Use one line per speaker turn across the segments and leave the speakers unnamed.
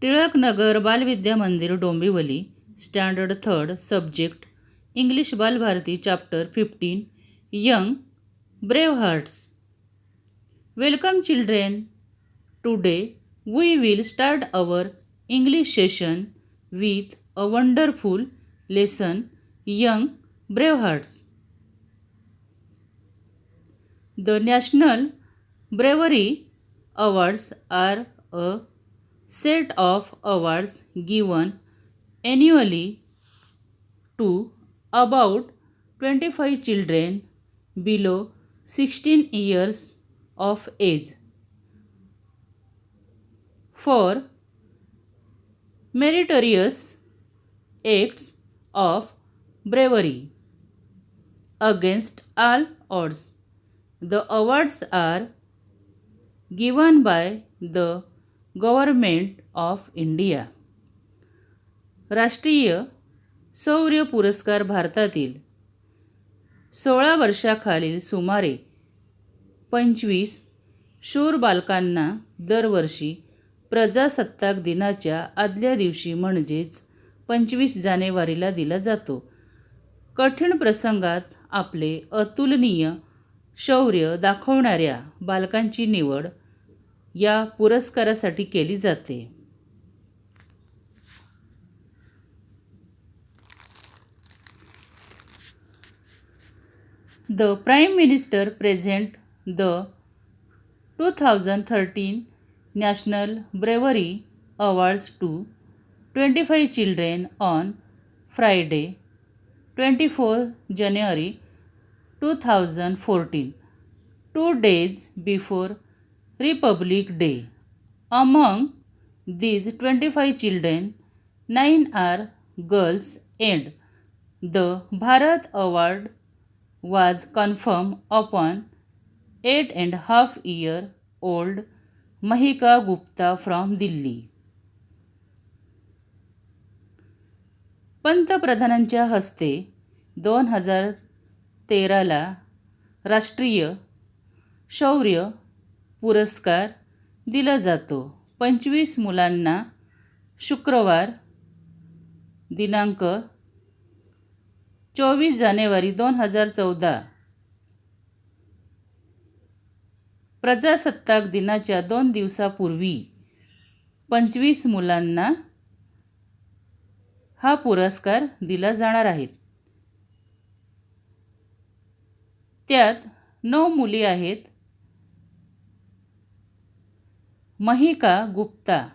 टिळक नगर बालविद्या मंदिर Dombivli, standard 3rd, subject English Balbharati, chapter 15, young brave hearts. Welcome children. Today we will start our English session with a wonderful lesson, Young Bravehearts. The National Bravery Awards are a set of awards given annually to about 25 children below 16 years of age for meritorious acts of bravery against all odds. The awards are given by the Government of India. राष्ट्रीय शौर्य पुरस्कार भारतातील 16 वर्षाखालील सुमारे 25 शूर बालकांना दरवर्षी प्रजासत्ताक दिनाच्या आदल्या दिवशी म्हणजेच 25 जानेवारीला दिला जातो. कठीण प्रसंगात आपले अतुलनीय शौर्य दाखवणाऱ्या बालकांची निवड या पुरस्कारासाठी केली जाते. The Prime Minister present the 2013 National Bravery Awards to 25 children on Friday, 24 January 2014, 2 days before Republic Day. Among these 25 children, 9 are girls and the Bharat Award was conferred upon 8.5-year-old Mahika Gupta from Delhi. पंतप्रधानांच्या हस्ते 2013ला राष्ट्रीय शौर्य पुरस्कार दिला जातो. 25 मुलांना शुक्रवार दिनांक 24 जानेवारी 2014 प्रजासत्ताक दिनाच्या 2 दिवसापूर्वी 25 मुलांना हा पुरस्कार दिला जाणार आहे. त्यात 9 मुली आहेत. महिका गुप्ता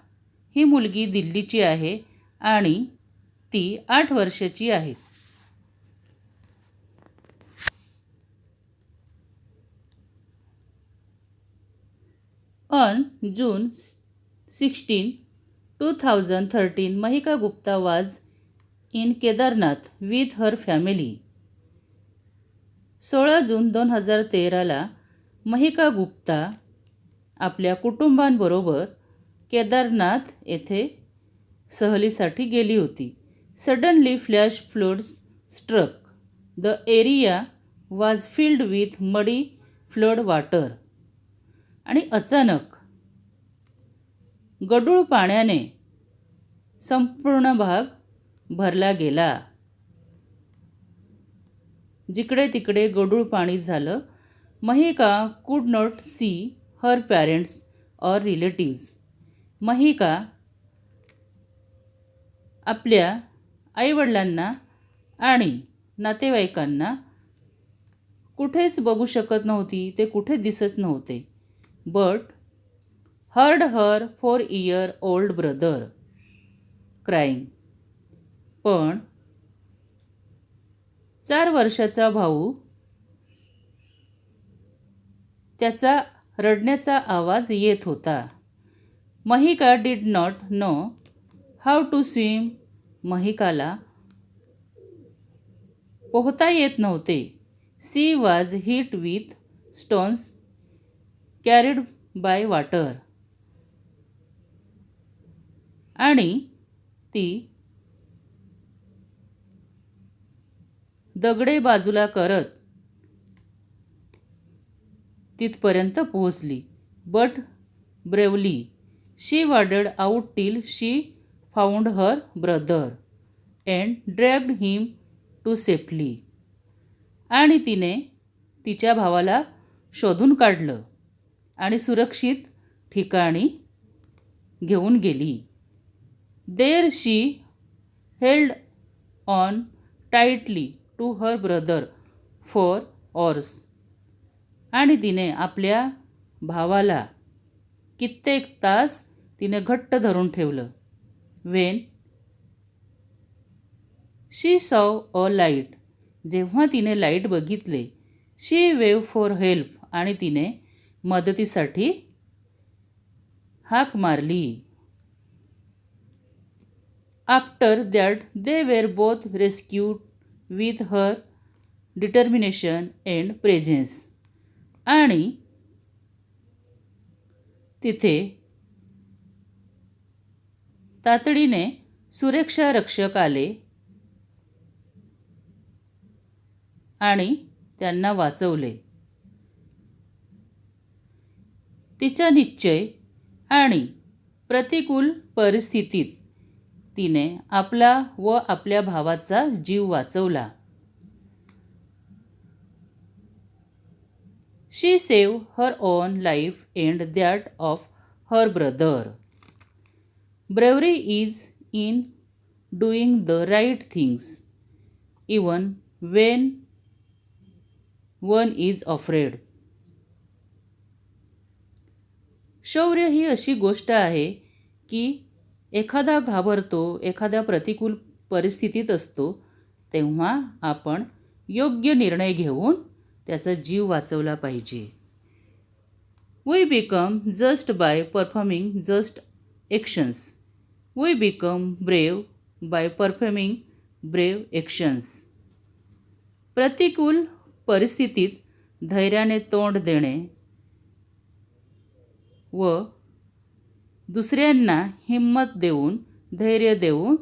ही मुलगी दिल्लीची आहे आणि ती 8 वर्षाची आहे. On June 16, 2013, Mahika Gupta was in Kedarnath with her family. 16 जून 2013ला महिका गुप्ता आपल्या कुटुंबांबरोबर केदारनाथ येथे सहलीसाठी गेली होती. Suddenly flash floods struck. The area was filled with muddy flood water. आणि अचानक गढूळ पाण्याने संपूर्ण भाग भरला गेला. जिकडे तिकडे गढूळ पाणी झालं. महिका कुड नॉट सी हर पॅरेंट्स और रिलेटिव्स. महिका आपल्या आईवडिलांना आणि नातेवाईकांना कुठेच बघू शकत नव्हती. ते कुठे दिसत नव्हते. But heard her 4-year-old brother crying. पण 4 वर्षाचा भाऊ त्याचा रडण्याचा आवाज येत होता. Mahika did not know how to swim. महिकाला पोहता येत नव्हते. She was hit with stones carried by water. आणि ती दगडे बाजूला करत तिथपर्यंत पोहोचली. But bravely she waded out till she found her brother and dragged him to safety. आणि तिने तिच्या भावाला शोधून काढलं आणि सुरक्षित ठिकाणी घेऊन गेली. There she held on tightly to her brother for hours. आणि तिने आपल्या भावाला कित्येक तास तिने घट्ट धरून ठेवलं. Wien she saw a light. जेव्हा तिने लाईट बघितले. शी वेव फॉर हेल्प. आणि तिने मदतीसाठी हाक मारली. After that they were both rescued with her determination and presence. आणि तिथे तातडीने सुरक्षा रक्षक आले आणि त्यांना वाचवले. तिचा निश्चय आणि प्रतिकूल परिस्थितीत तिने आपला व आपल्या भावाचा जीव वाचवला. She save her own life and that of her brother. Bravery is in doing the right things even when one is afraid. शौर्य ही अशी गोष्ट आहे की एखादा घाबरतो, एखाद्या प्रतिकूल परिस्थितीत असतो, तेव्हा आपण योग्य निर्णय घेऊन त्याचा जीव वाचवला पाहिजे. We become just by performing just actions. We become brave by performing brave actions. प्रतिकूल परिस्थितीत धैर्याने तोंड देणे व दुसऱ्यांना हिंमत देऊन, धैर्य देऊन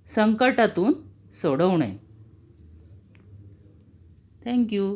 संकटातून सोडवणे. थँक्यू.